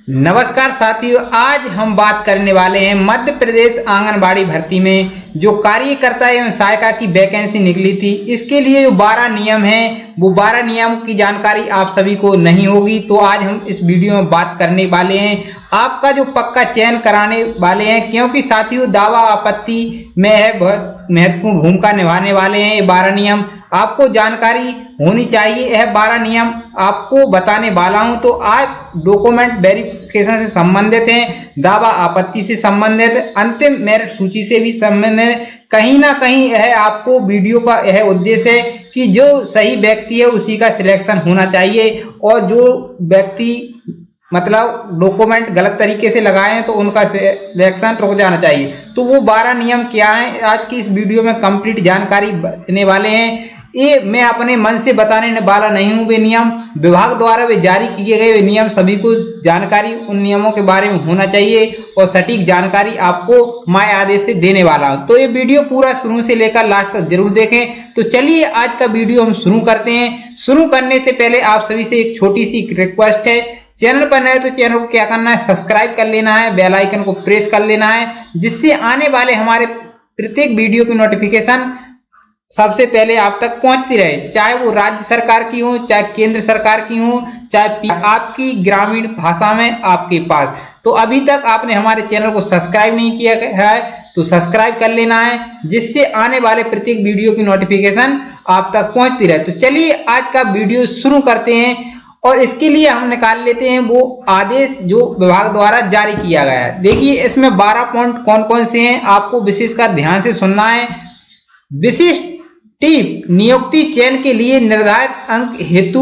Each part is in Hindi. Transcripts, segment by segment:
नमस्कार साथियों, आज हम बात करने वाले हैं मध्य प्रदेश आंगनबाड़ी भर्ती में जो कार्यकर्ता एवं सहायिका की वैकेंसी निकली थी। इसके लिए जो 12 नियम हैं वो 12 नियम की जानकारी आप सभी को नहीं होगी, तो आज हम इस वीडियो में बात करने वाले हैं। आपका जो पक्का चयन कराने वाले हैं, क्योंकि साथियों दावा आपत्ति में है बहुत महत्वपूर्ण भूमिका निभाने वाले हैं ये 12 नियम। आपको जानकारी होनी चाहिए। यह 12 नियम आपको बताने वाला हूं। तो आप डॉक्यूमेंट वेरिफिकेशन से संबंधित हैं, दावा आपत्ति से संबंधित, अंतिम मेरिट सूची से भी संबंधित। कहीं ना कहीं यह आपको वीडियो का यह उद्देश्य है कि जो सही व्यक्ति है उसी का सिलेक्शन होना चाहिए, और जो व्यक्ति मतलब डॉक्यूमेंट गलत तरीके से लगाए हैं तो उनका सिलेक्शन रुक जाना चाहिए। तो वो 12 नियम क्या हैं, आज की इस वीडियो में कंप्लीट जानकारी देने वाले हैं। ये मैं अपने मन से बताने वाला नहीं हूँ। वे नियम विभाग द्वारा वे जारी किए गए वे नियम, सभी को जानकारी उन नियमों के बारे में होना चाहिए और सटीक जानकारी आपको मैं आदेश से देने वाला हूँ। तो ये वीडियो पूरा शुरू से लेकर लास्ट तक जरूर देखें। तो चलिए आज का वीडियो हम शुरू करते हैं। शुरू करने से पहले आप सभी से एक छोटी सी रिक्वेस्ट है, चैनल पर नए तो चैनल को क्या करना है, सब्सक्राइब कर लेना है, बेल आइकन को प्रेस कर लेना है, जिससे आने वाले हमारे प्रत्येक वीडियो की नोटिफिकेशन सबसे पहले आप तक पहुंचती रहे, चाहे वो राज्य सरकार की हो, चाहे केंद्र सरकार की हो, चाहे आपकी ग्रामीण भाषा में आपके पास। तो अभी तक आपने हमारे चैनल को सब्सक्राइब नहीं किया है तो सब्सक्राइब कर लेना है, जिससे आने वाले प्रत्येक वीडियो की नोटिफिकेशन आप तक पहुंचती रहे। तो चलिए आज का वीडियो शुरू करते हैं, और इसके लिए हम निकाल लेते हैं वो आदेश जो विभाग द्वारा जारी किया गया है। देखिए इसमें 12 पॉइंट कौन कौन से हैं, आपको विशेषकर ध्यान से सुनना है। विशिष्ट टिप, नियुक्ति चयन के लिए निर्धारित अंक हेतु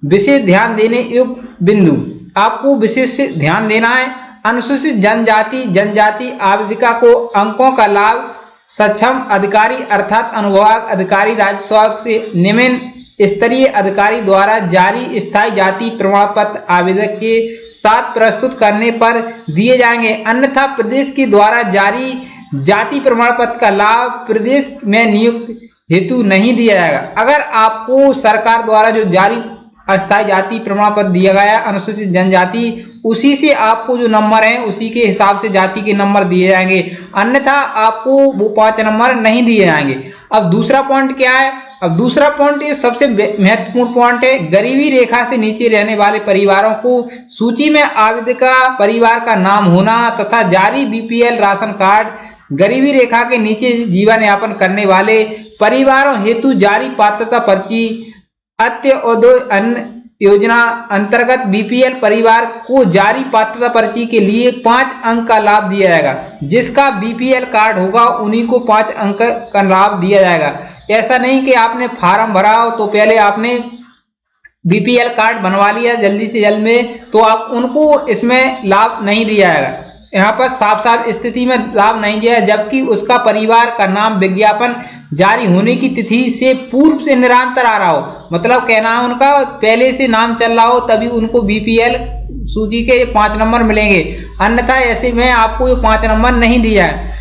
विशेष ध्यान देने योग्य बिंदु, आपको विशेष ध्यान देना है। अनुसूचित जनजाति आवेदिका को अंकों का लाभ सक्षम अधिकारी अर्थात अनुभाग अधिकारी राजस्व से निम्न स्तरीय अधिकारी द्वारा जारी स्थायी जाति प्रमाण पत्र आवेदक के साथ प्रस्तुत करने पर दिए जाएंगे, अन्यथा प्रदेश के द्वारा जारी जाति प्रमाण पत्र का लाभ प्रदेश में नियुक्त हेतु नहीं दिया जाएगा। अगर आपको सरकार द्वारा जो जारी अस्थायी जाति प्रमाण पत्र दिया गया अनुसूचित जनजाति, उसी से आपको जो नंबर है उसी के हिसाब से जाति के नंबर दिए जाएंगे, अन्यथा आपको वो 5 नंबर नहीं दिए जाएंगे। अब दूसरा पॉइंट क्या है, अब दूसरा पॉइंट ये सबसे महत्वपूर्ण पॉइंट है, गरीबी रेखा से नीचे रहने वाले परिवारों को सूची में आवेदिका परिवार का नाम होना तथा जारी बीपीएल राशन कार्ड, गरीबी रेखा के नीचे जीवन यापन करने वाले परिवारों हेतु जारी पात्रता पर्ची, अंत्योदय अन्न योजना अंतर्गत बीपीएल परिवार को जारी पात्रता पर्ची के लिए 5 अंक का लाभ दिया जाएगा। जिसका बीपीएल कार्ड होगा उन्हीं को 5 अंक का लाभ दिया जाएगा। ऐसा नहीं कि आपने फार्म भरा हो तो पहले आपने बीपीएल कार्ड बनवा लिया जल्दी से जल्द में, तो आप उनको इसमें लाभ नहीं दिया जाएगा। यहाँ पर साफ साफ स्थिति में लाभ नहीं दिया, जबकि उसका परिवार का नाम विज्ञापन जारी होने की तिथि से पूर्व से निरंतर आ रहा हो, मतलब कहना है उनका पहले से नाम चल रहा हो, तभी उनको बीपीएल सूची के 5 नंबर मिलेंगे, अन्यथा ऐसे में आपको 5 नंबर नहीं दिया है।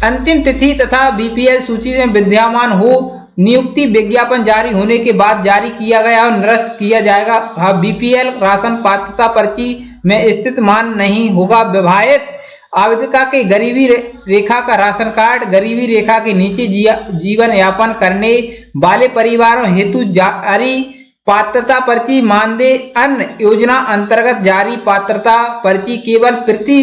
अंतिम तिथि तथा बीपीएल सूची में विद्यमान हो, नियुक्ति विज्ञापन जारी होने के बाद जारी किया गया और निरस्त किया जाएगा। बीपीएल राशन पात्रता पर्ची में स्थित मान नहीं होगा। विवाहित आवेदिका के गरीबी रेखा का राशन कार्ड, गरीबी रेखा के नीचे जीवन यापन करने वाले परिवारों हेतु जारी पात्रता पर्ची, मानदेय अन्न योजना अंतर्गत जारी पात्रता पर्ची केवल प्रति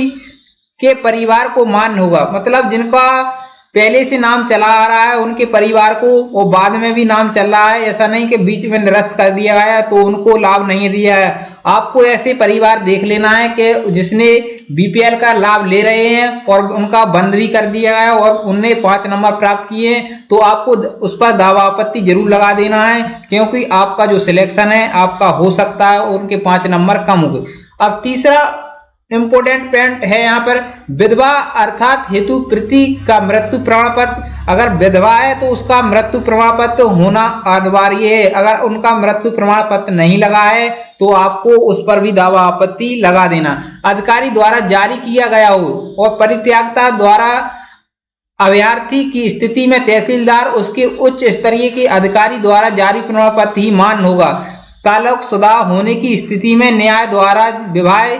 के परिवार को मान्य होगा, मतलब जिनका पहले से नाम चला आ रहा है उनके परिवार को, और बाद में भी नाम चल रहा है, ऐसा नहीं कि बीच में निरस्त कर दिया गया है तो उनको लाभ नहीं दिया है। आपको ऐसे परिवार देख लेना है कि जिसने बीपीएल का लाभ ले रहे हैं और उनका बंद भी कर दिया है और उनने 5 नंबर प्राप्त किए हैं, तो आपको उस पर दावा आपत्ति जरूर लगा देना है, क्योंकि आपका जो सिलेक्शन है आपका हो सकता है और उनके 5 नंबर कम हो गए। अब तीसरा इंपोर्टेंट पॉइंट है यहाँ पर, विधवा अर्थात हेतु प्रति का मृत्यु प्रमाण पत्र, अगर विधवा है तो उसका मृत्यु प्रमाण पत्र होना अनिवार्य है। अगर उनका मृत्यु प्रमाण पत्र नहीं लगा है तो आपको उस पर भी दावा आपत्ति लगा देना। अधिकारी द्वारा जारी किया गया हो और परित्यागता द्वारा अभ्यर्थी की स्थिति में तहसीलदार उसके उच्च स्तरीय के अधिकारी द्वारा जारी प्रमाण पत्र ही मान्य होगा। ताल्लुकशुदा होने की स्थिति में न्याय द्वारा विवाह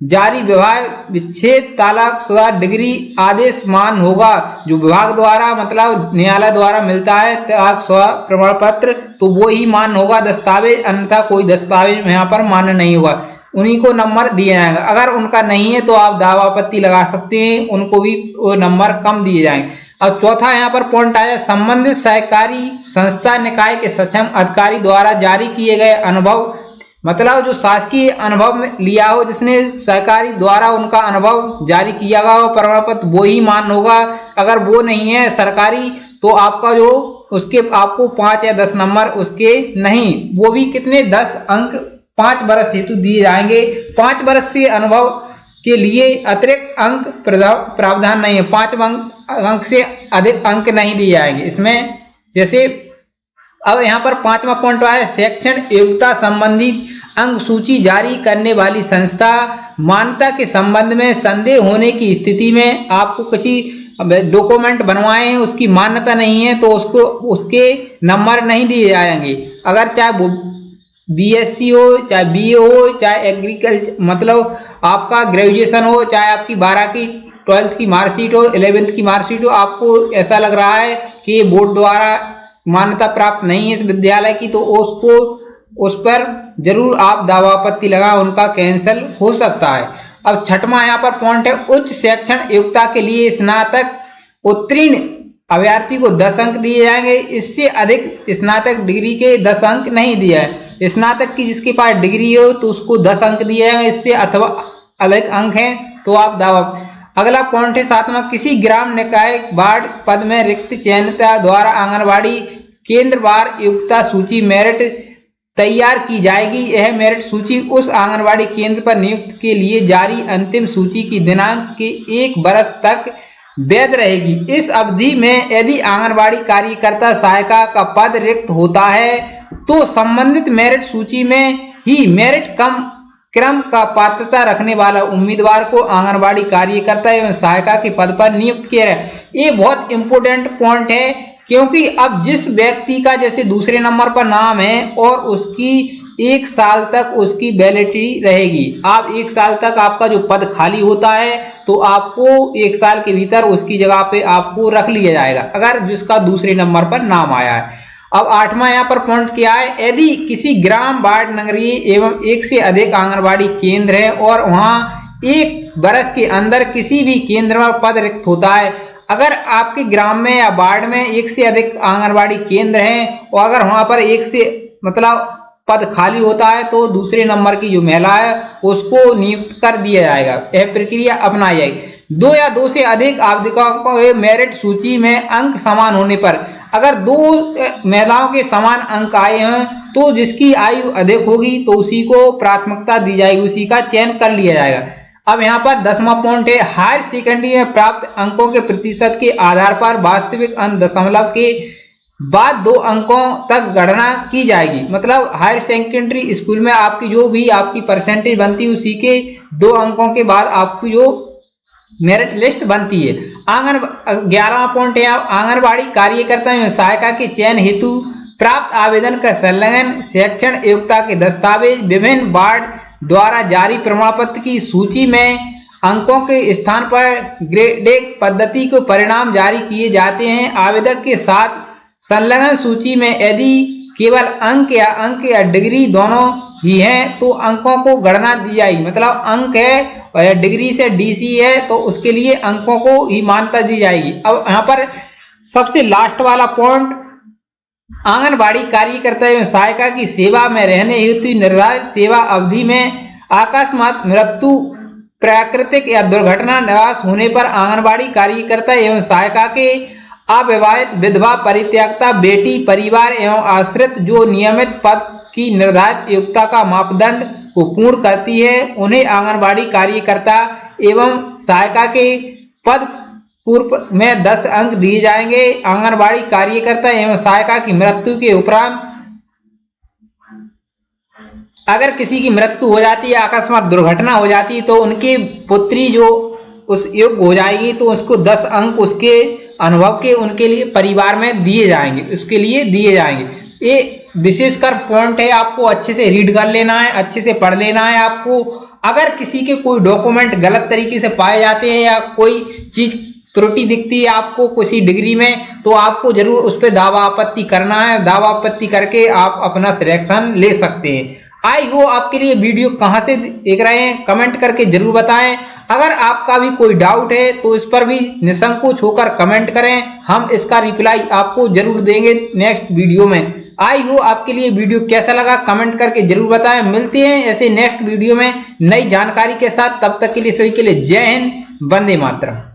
जारी विवाह विच्छेद तलाकशुदा डिग्री आदेश मान होगा। जो विभाग द्वारा मतलब न्यायालय द्वारा मिलता है तलाकशुदा प्रमाण पत्र, तो वो ही मान होगा दस्तावेज, अन्यथा कोई दस्तावेज यहाँ पर मान्य नहीं होगा। उन्हीं को नंबर दिए जाएंगे। अगर उनका नहीं है तो आप दावा आपत्ति लगा सकते हैं, उनको भी वो नंबर कम दिए जाएंगे। अब चौथा यहाँ पर पॉइंट आया, संबंधित सहकारी संस्था निकाय के सक्षम अधिकारी द्वारा जारी किए गए अनुभव, मतलब जो शासकीय अनुभव में लिया हो, जिसने सहकारी द्वारा उनका अनुभव जारी किया गया हो प्रमाण पत्र, वो ही मान होगा। अगर वो नहीं है सरकारी, तो आपका जो उसके आपको 5 या 10 नंबर उसके नहीं, वो भी कितने 10 अंक 5 वर्ष हेतु दिए जाएंगे। 5 वर्ष से अनुभव के लिए अतिरिक्त अंक प्रावधान नहीं है, 5 अंक से अधिक अंक नहीं दिए जाएंगे इसमें। जैसे अब यहाँ पर 5वां पॉइंट आया, शैक्षणिक योग्यता संबंधी अंक सूची जारी करने वाली संस्था मान्यता के संबंध में संदेह होने की स्थिति में आपको कुछ डॉक्यूमेंट बनवाए हैं, उसकी मान्यता नहीं है, तो उसको उसके नंबर नहीं दिए जाएंगे। अगर चाहे वो बीएससी हो, चाहे बीए हो, चाहे एग्रीकल्चर मतलब आपका ग्रेजुएशन हो, चाहे आपकी 12 की 12th की मार्कशीट हो, 11th की मार्कशीट हो, आपको ऐसा लग रहा है कि बोर्ड द्वारा मान्यता प्राप्त नहीं है इस विद्यालय की, तो उसको उस पर जरूर आप दावा आपत्ति लगाएं, उनका कैंसिल हो सकता है। अब 6वां यहाँ पर पॉइंट है, उच्च शैक्षणिक योग्यता के लिए स्नातक उत्तीर्ण अभ्यर्थी को 10 अंक दिए जाएंगे। इससे अधिक स्नातक डिग्री के 10 अंक नहीं दिया है। स्नातक की जिसके पास डिग्री हो तो उसको 10 अंक दिए जाएंगे, इससे अथवा अधिक अंक हैं तो आप दावा। अगला पॉइंट है 7वां, किसी ग्राम निकाय वार्ड पद में रिक्त चयनिता द्वारा आंगनबाड़ी केंद्रवार योग्यता सूची मेरिट तैयार की जाएगी। यह मेरिट सूची उस आंगनबाड़ी केंद्र पर नियुक्त के लिए जारी अंतिम सूची की दिनांक के 1 वर्ष तक वैध रहेगी। इस अवधि में यदि आंगनबाड़ी कार्यकर्ता सहायिका का पद रिक्त होता है तो संबंधित मेरिट सूची में ही मेरिट कम क्रम का पात्रता रखने वाला उम्मीदवार को आंगनबाड़ी कार्यकर्ता एवं सहायिका के पद पर नियुक्त किया है। ये बहुत इंपोर्टेंट पॉइंट है, क्योंकि अब जिस व्यक्ति का जैसे दूसरे नंबर पर नाम है और उसकी 1 साल तक उसकी वैलिडिटी रहेगी। आप 1 साल तक आपका जो पद खाली होता है तो आपको 1 साल के भीतर उसकी जगह पे आपको रख लिया जाएगा, अगर जिसका दूसरे नंबर पर नाम आया है। अब 8वां यहाँ पर पॉइंट क्या है, यदि किसी ग्राम वार्ड नगरीय एवं 1 से अधिक आंगनबाड़ी केंद्र है और वहाँ 1 वर्ष के अंदर किसी भी केंद्र में पद रिक्त होता है, अगर आपके ग्राम में या वार्ड में 1 से अधिक आंगनबाड़ी केंद्र हैं और अगर वहां पर 1 से मतलब पद खाली होता है तो दूसरे नंबर की जो महिला है उसको नियुक्त कर दिया जाएगा। यह प्रक्रिया अपनाई जाएगी। 2 या 2 से अधिक आवेदकों को मेरिट सूची में अंक समान होने पर, अगर 2 महिलाओं के समान अंक आए हैं तो जिसकी आयु अधिक होगी तो उसी को प्राथमिकता दी जाएगी, उसी का चयन कर लिया जाएगा। अब यहाँ पर 10वां पॉइंट है, हायर सेकेंडरी में प्राप्त अंकों के प्रतिशत के आधार पर वास्तविक अंक दशमलव के बाद 2 अंकों तक गणना की जाएगी। मतलब हायर सेकेंडरी स्कूल में आपकी जो भी आपकी परसेंटेज बनती है उसी के 2 अंकों के बाद आपकी जो मेरिट लिस्ट बनती है। 11वां पॉइंट है, आंगनबाड़ी कार्यकर्ता एवं सहायिका के चयन हेतु प्राप्त आवेदन का संलग्न शैक्षणिक योग्यता के दस्तावेज विभिन्न वार्ड द्वारा जारी प्रमाण पत्र की सूची में अंकों के स्थान पर ग्रेडिंग पद्धति के परिणाम जारी किए जाते हैं। आवेदक के साथ संलग्न सूची में यदि केवल अंक या डिग्री दोनों ही हैं तो अंकों को गणना दी जाएगी। मतलब अंक है और डिग्री से डीसी है तो उसके लिए अंकों को ही मान्यता दी जाएगी। अब यहाँ पर सबसे लास्ट वाला पॉइंट, आंगनबाड़ी कार्यकर्ता एवं सहायिका की सेवा में रहने हेतु निर्धारित सेवा अवधि में अकस्मात मृत्यु, प्राकृतिक या दुर्घटना निवास होने पर आंगनबाड़ी कार्यकर्ता एवं सहायिका के अविवाहित, विधवा, परित्यक्ता, बेटी, परिवार एवं आश्रित जो नियमित पद की निर्धारित योग्यता का मापदंड को पूर्ण करती है, उन्हें आंगनबाड़ी कार्यकर्ता एवं सहायिका के पद पूर्व में 10 अंक दिए जाएंगे। आंगनबाड़ी कार्यकर्ता एवं सहायिका की मृत्यु के उपरांत अगर किसी की मृत्यु हो जाती है, अकस्मात दुर्घटना हो जाती है, तो उनकी पुत्री जो उस योग्य हो जाएगी तो उसको 10 अंक उसके अनुभव के उनके लिए परिवार में दिए जाएंगे, उसके लिए दिए जाएंगे। ये विशेषकर पॉइंट है, आपको अच्छे से रीड कर लेना है, अच्छे से पढ़ लेना है आपको। अगर किसी के कोई डॉक्यूमेंट गलत तरीके से पाए जाते हैं या कोई चीज त्रुटि दिखती है आपको किसी डिग्री में, तो आपको जरूर उस पर दावा आपत्ति करना है। दावा आपत्ति करके आप अपना सिलेक्शन ले सकते हैं। आई हो आपके लिए वीडियो कहां से देख रहे हैं कमेंट करके जरूर बताएं। अगर आपका भी कोई डाउट है तो इस पर भी निसंकोच होकर कमेंट करें, हम इसका रिप्लाई आपको जरूर देंगे नेक्स्ट वीडियो में। आई हो आपके लिए वीडियो कैसा लगा कमेंट करके जरूर बताएं। मिलते हैं ऐसे नेक्स्ट वीडियो में नई जानकारी के साथ, तब तक के लिए सभी के लिए जय हिंद, वंदे मातरम।